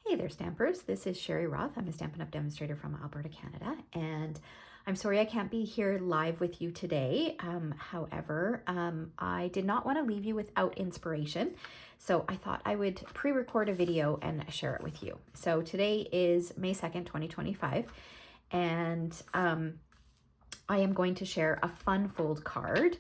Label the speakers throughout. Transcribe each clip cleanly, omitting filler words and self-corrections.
Speaker 1: Hey there, Stampers. This is Sherry Roth. I'm a Stampin' Up! Demonstrator from Alberta, Canada, and I'm sorry I can't be here live with you today. However, I did not want to leave you without inspiration, so I thought I would pre-record a video and share it with you. So today is May 2nd, 2025, and I am going to share a fun fold card.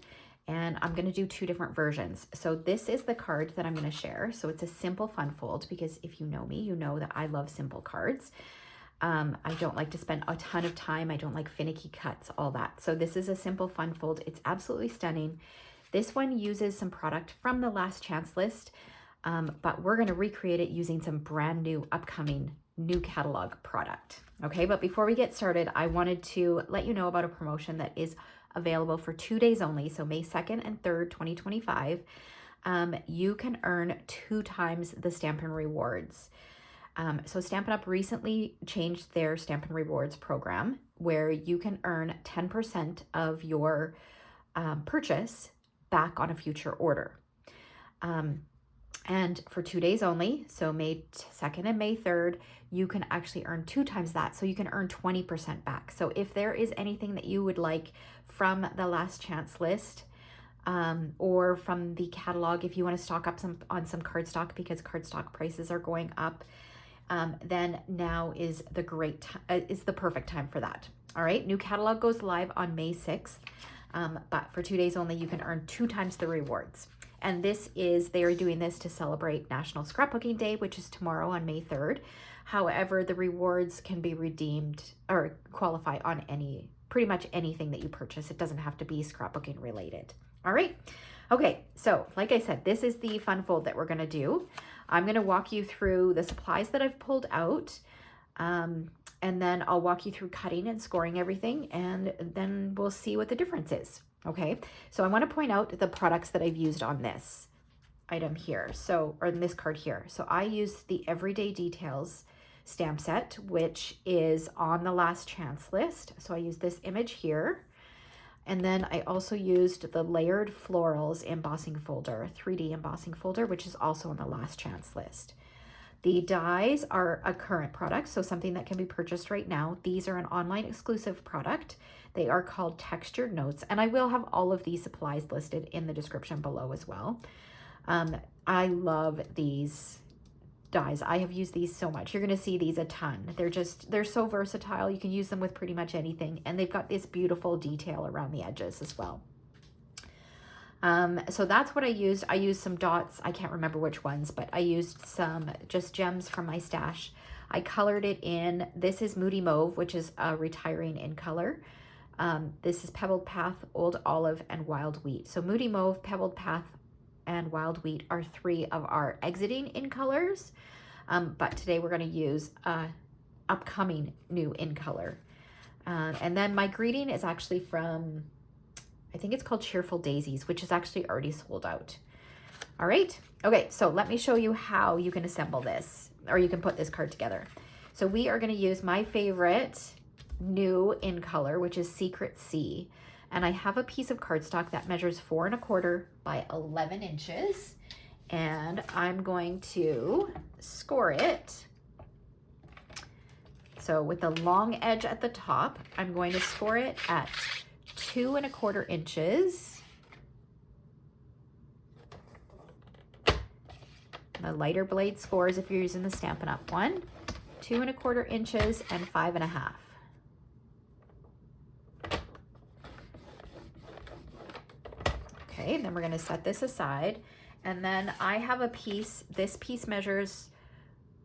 Speaker 1: And I'm going to do two different versions. So this is the card that I'm going to share. So it's a simple fun fold, because if you know me, you know that I love simple cards. I don't like to spend a ton of time. I don't like finicky cuts, all that. So this is a simple fun fold. It's absolutely stunning. This one uses some product from the last chance list, but we're going to recreate it using some brand new upcoming new catalog product. Okay, but before we get started, I wanted to let you know about a promotion that is available for 2 days only. So May 2nd and 3rd, 2025, you can earn 2 times the Stampin' Rewards. So Stampin' Up! Recently changed their Stampin' Rewards program, where you can earn 10% of your purchase back on a future order. And for 2 days only, so May 2nd and May 3rd, you can actually earn 2 times that. So you can earn 20% back. So if there is anything that you would like from the last chance list, or from the catalog, if you want to stock up on some cardstock because cardstock prices are going up, then now is the perfect time for that. All right, new catalog goes live on May 6th, but for 2 days only, you can earn 2 times the rewards. And they are doing this to celebrate National Scrapbooking Day, which is tomorrow on May 3rd. However, the rewards can be redeemed or qualify on pretty much anything that you purchase. It doesn't have to be scrapbooking related. All right. Okay. So like I said, this is the fun fold that we're going to do. I'm going to walk you through the supplies that I've pulled out. And then I'll walk you through cutting and scoring everything. And then we'll see what the difference is. Okay. So I want to point out the products that I've used on this item here. Or in this card here. So I used the Everyday Details stamp set, which is on the last chance list. So I used this image here. And then I also used the Layered Florals embossing folder, 3D embossing folder, which is also on the last chance list. The dies are a current product, so something that can be purchased right now. These are an online exclusive product. They are called Textured Notes, and I will have all of these supplies listed in the description below as well. I love these dies. I have used these so much. You're going to see these a ton. They're so versatile. You can use them with pretty much anything. And they've got this beautiful detail around the edges as well. So that's what I used. I used some dots. I can't remember which ones, but I used some just gems from my stash. I colored it in. This is Moody Mauve, which is retiring in color. This is Pebbled Path, Old Olive, and Wild Wheat. So Moody Mauve, Pebbled Path, and Wild Wheat are 3 of our exiting in colors, but today we're going to use upcoming new in color. And then my greeting is actually from, I think it's called Cheerful Daisies, which is actually already sold out. All right. Okay, so let me show you how you can assemble this, or you can put this card together. So we are going to use my favorite new in color, which is Secret Sea. And I have a piece of cardstock that measures 4 1/4 by 11 inches. And I'm going to score it. So with the long edge at the top, I'm going to score it at 2 1/4 inches. The lighter blade scores if you're using the Stampin' Up! One. 2 1/4 inches and 5 1/2. Okay, and then we're going to set this aside. And then I have a piece, this piece measures,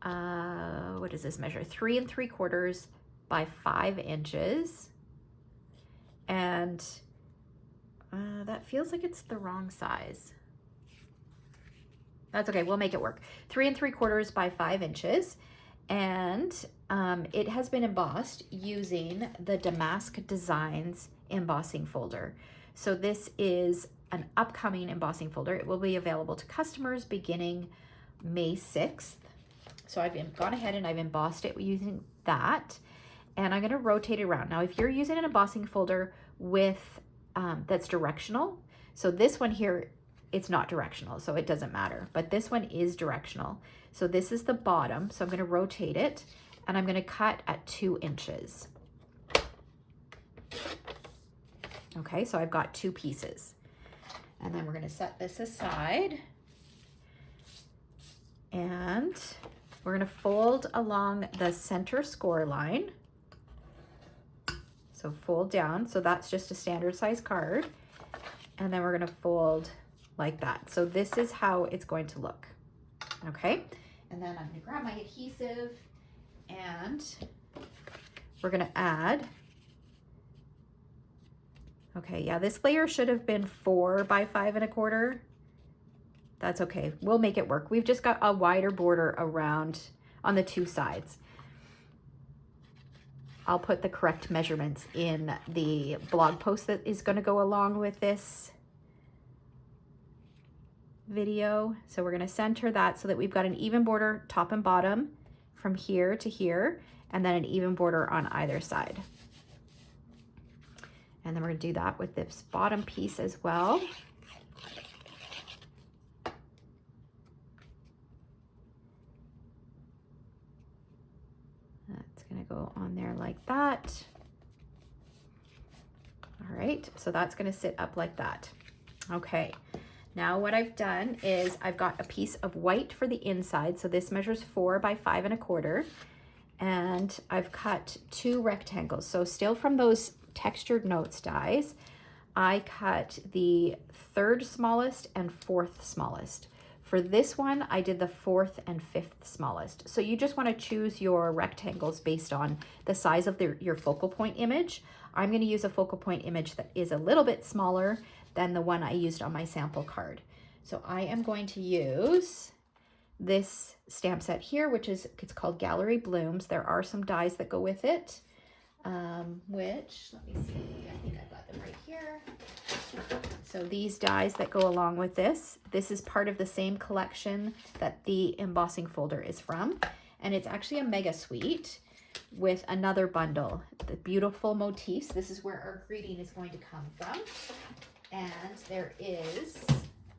Speaker 1: what does this measure? 3 3/4 by 5 inches. And that feels like it's the wrong size. That's okay, we'll make it work. 3 3/4 by 5 inches. And it has been embossed using the Damask Designs embossing folder. So this is an upcoming embossing folder. It will be available to customers beginning May 6th. So I've gone ahead and I've embossed it using that. And I'm going to rotate it around. Now, if you're using an embossing folder with that's directional, so this one here it's not directional, so it doesn't matter. But this one is directional. So this is the bottom. So I'm going to rotate it, and I'm going to cut at 2 inches. Okay, so I've got 2 pieces. And then we're going to set this aside. And we're going to fold along the center score line. So fold down. So that's just a standard size card. And then we're going to fold like that. So this is how it's going to look. Okay. And then I'm going to grab my adhesive, and we're going to add. Okay, yeah, this layer should have been 4 by 5 1/4. That's okay. We'll make it work. We've just got a wider border around on the 2 sides. I'll put the correct measurements in the blog post that is going to go along with this video. So we're going to center that so that we've got an even border top and bottom from here to here, and then an even border on either side. And then we're going to do that with this bottom piece as well. That's going to go on there like that. All right, so that's going to sit up like that. Okay, now what I've done is I've got a piece of white for the inside. So this measures 4 by 5 1/4. And I've cut 2 rectangles. So still from those textured notes dies, I cut the 3rd smallest and 4th smallest. For this one, I did the 4th and 5th smallest. So you just want to choose your rectangles based on the size of your focal point image. I'm going to use a focal point image that is a little bit smaller than the one I used on my sample card. So I am going to use this stamp set here, which is, it's called Gallery Blooms. There are some dies that go with it, which, let me see, I think I've got them right here. So these dies that go along with this is part of the same collection that the embossing folder is from. And it's actually a mega suite with another bundle, the beautiful Motifs. This is where our greeting is going to come from. And there is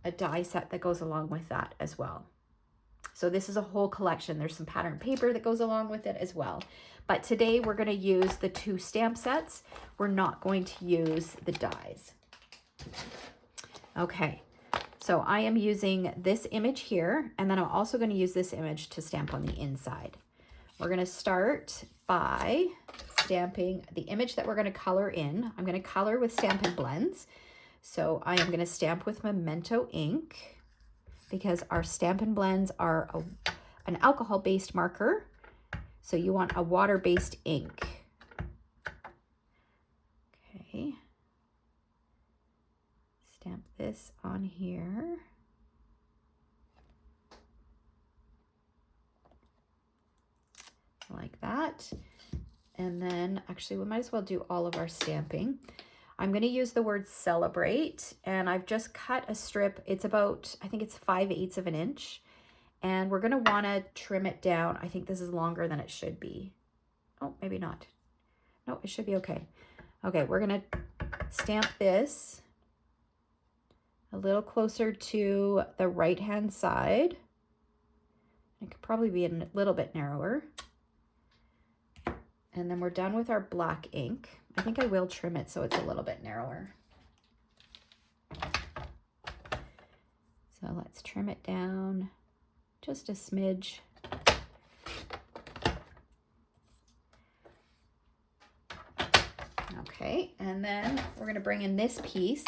Speaker 1: a die set that goes along with that as well. So this is a whole collection. There's some pattern paper that goes along with it as well. But today we're going to use the 2 stamp sets. We're not going to use the dies. Okay, so I am using this image here, and then I'm also going to use this image to stamp on the inside. We're going to start by stamping the image that we're going to color in. I'm going to color with Stampin' Blends. So I am going to stamp with Memento ink, because our Stampin' Blends are an alcohol-based marker. So you want a water-based ink. Okay. Stamp this on here. Like that. And then, actually, we might as well do all of our stamping. I'm going to use the word celebrate, and I've just cut a strip. It's about, I think it's 5/8 of an inch, and we're going to want to trim it down. I think this is longer than it should be. Oh, maybe not. No, it should be okay. Okay, we're going to stamp this a little closer to the right-hand side. It could probably be a little bit narrower. And then we're done with our black ink. I think I will trim it so it's a little bit narrower. So let's trim it down just a smidge. Okay, and then we're going to bring in this piece,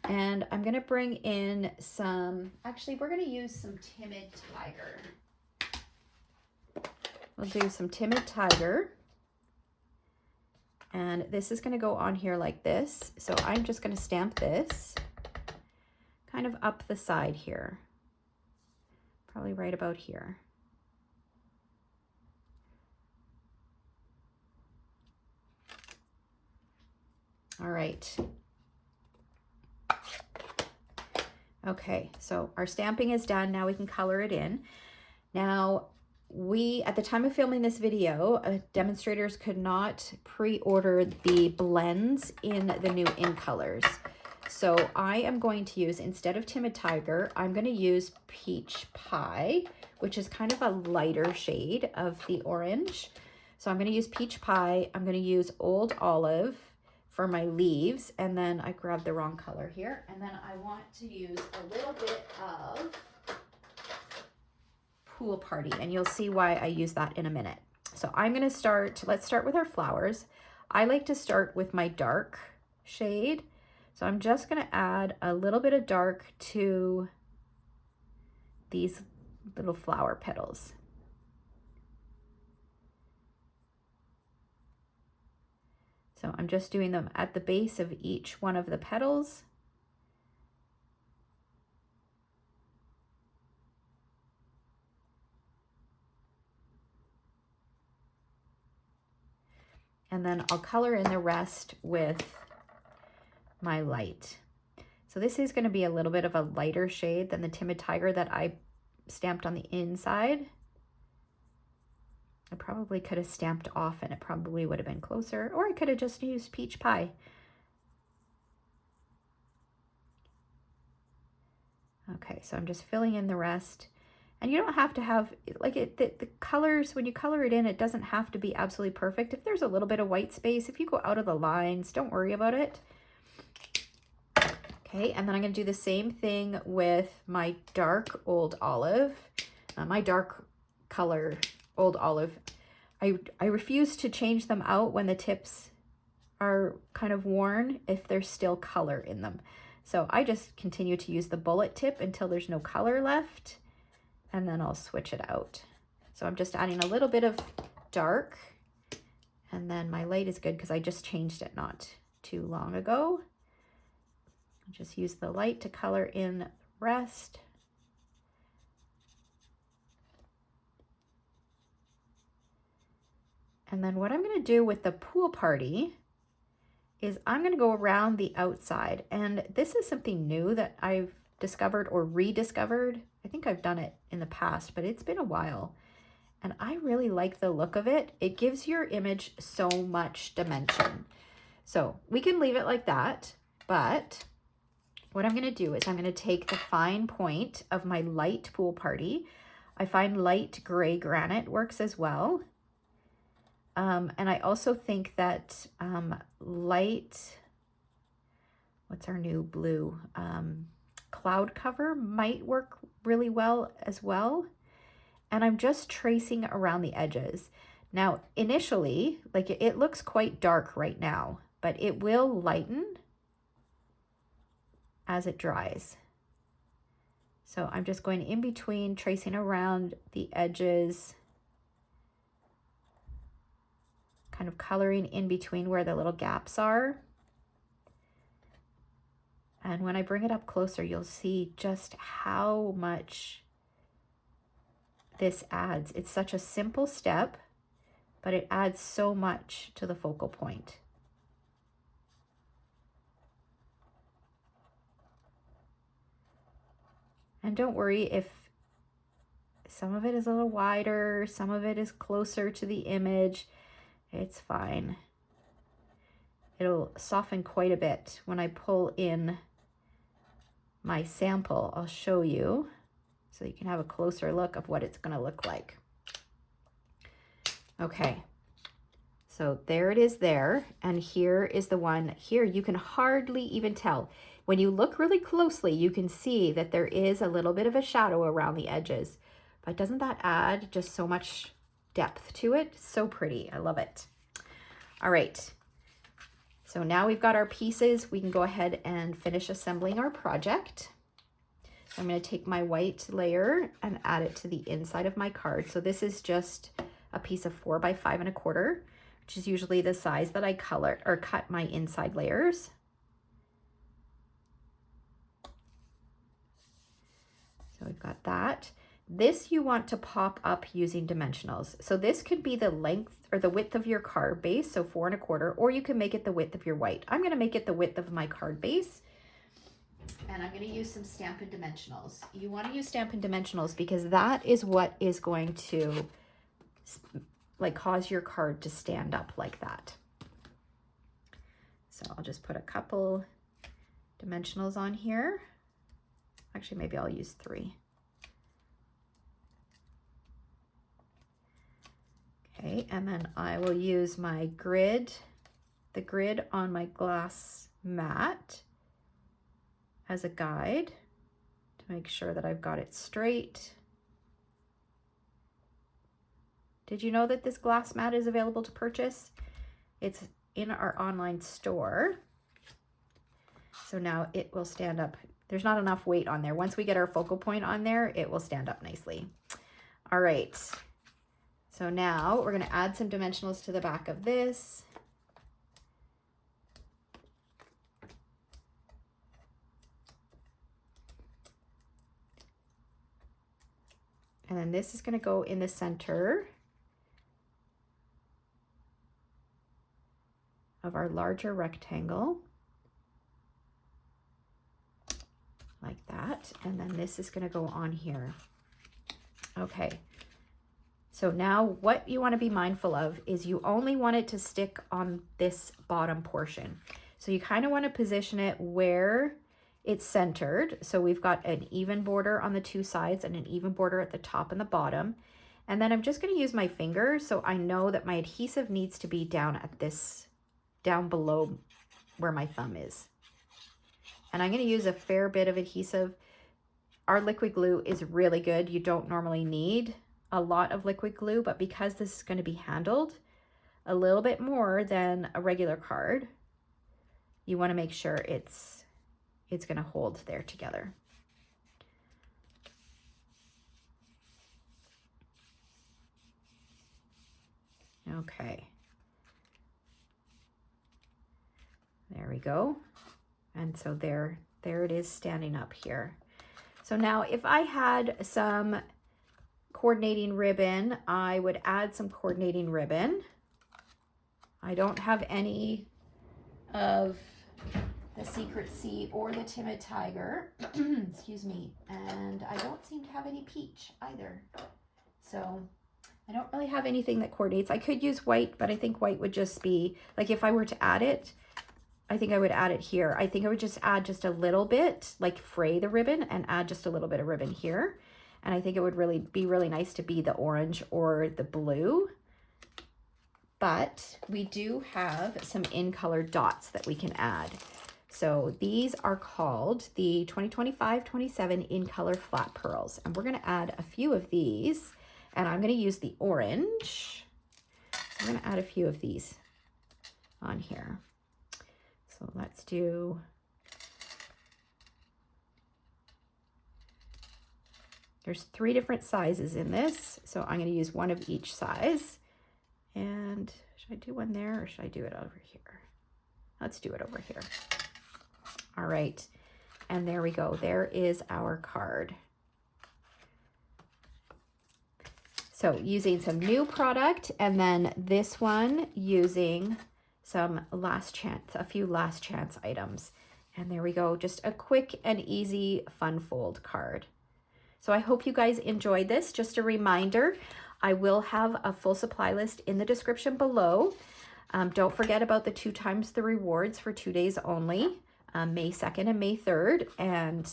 Speaker 1: and I'm going to bring in some, actually we're going to use some Timid Tiger. We'll do some Timid Tiger. And this is going to go on here like this. So I'm just going to stamp this kind of up the side here. Probably right about here. All right. Okay, so our stamping is done. Now we can color it in. Now, at the time of filming this video, demonstrators could not pre-order the blends in the new in colors. So I am going to use, instead of Timid Tiger, I'm going to use Peach Pie, which is kind of a lighter shade of the orange. So I'm going to use Peach Pie. I'm going to use Old Olive for my leaves. And then I grabbed the wrong color here. And then I want to use a little bit of Pool Party. And you'll see why I use that in a minute. So I'm going to start, let's start with our flowers. I like to start with my dark shade. So I'm just going to add a little bit of dark to these little flower petals. So I'm just doing them at the base of each one of the petals. And then I'll color in the rest with my light. So this is going to be a little bit of a lighter shade than the Timid Tiger that I stamped on the inside. I probably could have stamped off and it probably would have been closer, or I could have just used Peach Pie. Okay, so I'm just filling in the rest. And you don't have to have, like, the colors, when you color it in, it doesn't have to be absolutely perfect. If there's a little bit of white space, if you go out of the lines, don't worry about it. Okay, and then I'm going to do the same thing with my dark Old Olive. My dark color Old Olive. I refuse to change them out when the tips are kind of worn if there's still color in them. So I just continue to use the bullet tip until there's no color left, and then I'll switch it out. So I'm just adding a little bit of dark, and then my light is good because I just changed it not too long ago. Just use the light to color in the rest. And then what I'm going to do with the Pool Party is I'm going to go around the outside. And this is something new that I've discovered or rediscovered. I think I've done it in the past, but it's been a while. And I really like the look of it. It gives your image so much dimension. So we can leave it like that, but what I'm going to do is I'm going to take the fine point of my light Pool Party. I find light gray granite works as well. And I also think that light, what's our new blue? Cloud Cover might work really well as well. And I'm just tracing around the edges. Now, initially, like it looks quite dark right now, but it will lighten as it dries. So I'm just going in between, tracing around the edges, kind of coloring in between where the little gaps are. And when I bring it up closer, you'll see just how much this adds. It's such a simple step, but it adds so much to the focal point. And don't worry if some of it is a little wider, some of it is closer to the image, it's fine. It'll soften quite a bit when I pull in my sample. I'll show you so you can have a closer look of what it's going to look like. Okay, so there it is there, and here is the one here. You can hardly even tell. When you look really closely, you can see that there is a little bit of a shadow around the edges, but doesn't that add just so much depth to it? So pretty, I love it. All right, so now we've got our pieces. We can go ahead and finish assembling our project. I'm going to take my white layer and add it to the inside of my card. So this is just a piece of 4 by 5 1/4, which is usually the size that I color or cut my inside layers. So we've got that. This you want to pop up using dimensionals. So this could be the length or the width of your card base, so 4 1/4, or you can make it the width of your white. I'm going to make it the width of my card base. And I'm going to use some Stampin' Dimensionals. You want to use Stampin' Dimensionals because that is what is going to like cause your card to stand up like that. So I'll just put a couple dimensionals on here. Actually, maybe I'll use 3. Okay, and then I will use my grid, the grid on my glass mat as a guide to make sure that I've got it straight. Did you know that this glass mat is available to purchase? It's in our online store. So now it will stand up. There's not enough weight on there. Once we get our focal point on there, it will stand up nicely. All right. So now we're going to add some dimensionals to the back of this. And then this is going to go in the center of our larger rectangle, like that. And then this is going to go on here. Okay. So now what you want to be mindful of is you only want it to stick on this bottom portion. So you kind of want to position it where it's centered. So we've got an even border on the 2 sides and an even border at the top and the bottom. And then I'm just going to use my finger so I know that my adhesive needs to be down at this, down below where my thumb is. And I'm going to use a fair bit of adhesive. Our liquid glue is really good. You don't normally need a lot of liquid glue, but because this is going to be handled a little bit more than a regular card, you want to make sure it's going to hold there together. Okay. There we go. And so there it is standing up here. So now if I had some coordinating ribbon, I would add some coordinating ribbon. I don't have any of the Secret Sea or the Timid Tiger, excuse me, and I don't seem to have any peach either. So I don't really have anything that coordinates. I could use white, but I think white would just be, like if I were to add it, I think I would add it here. I think I would just add just a little bit, like fray the ribbon and add just a little bit of ribbon here. And I think it would really be really nice to be the orange or the blue. But we do have some in-color dots that we can add. So these are called the 2025-27 in-color flat pearls. And we're going to add a few of these. And I'm going to use the orange. I'm going to add a few of these on here. So let's do... There's 3 different sizes in this, so I'm going to use one of each size. And should I do one there or should I do it over here? Let's do it over here. All right, and there we go. There is our card. So using some new product, and then this one using some last chance, a few last chance items. And there we go, just a quick and easy fun fold card. So I hope you guys enjoyed this. Just a reminder, I will have a full supply list in the description below. Don't forget about the 2 times the rewards for 2 days only, May 2nd and May 3rd. And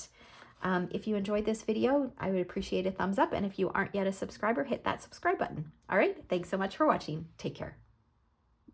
Speaker 1: if you enjoyed this video, I would appreciate a thumbs up. And if you aren't yet a subscriber, hit that subscribe button. All right, thanks so much for watching. Take care.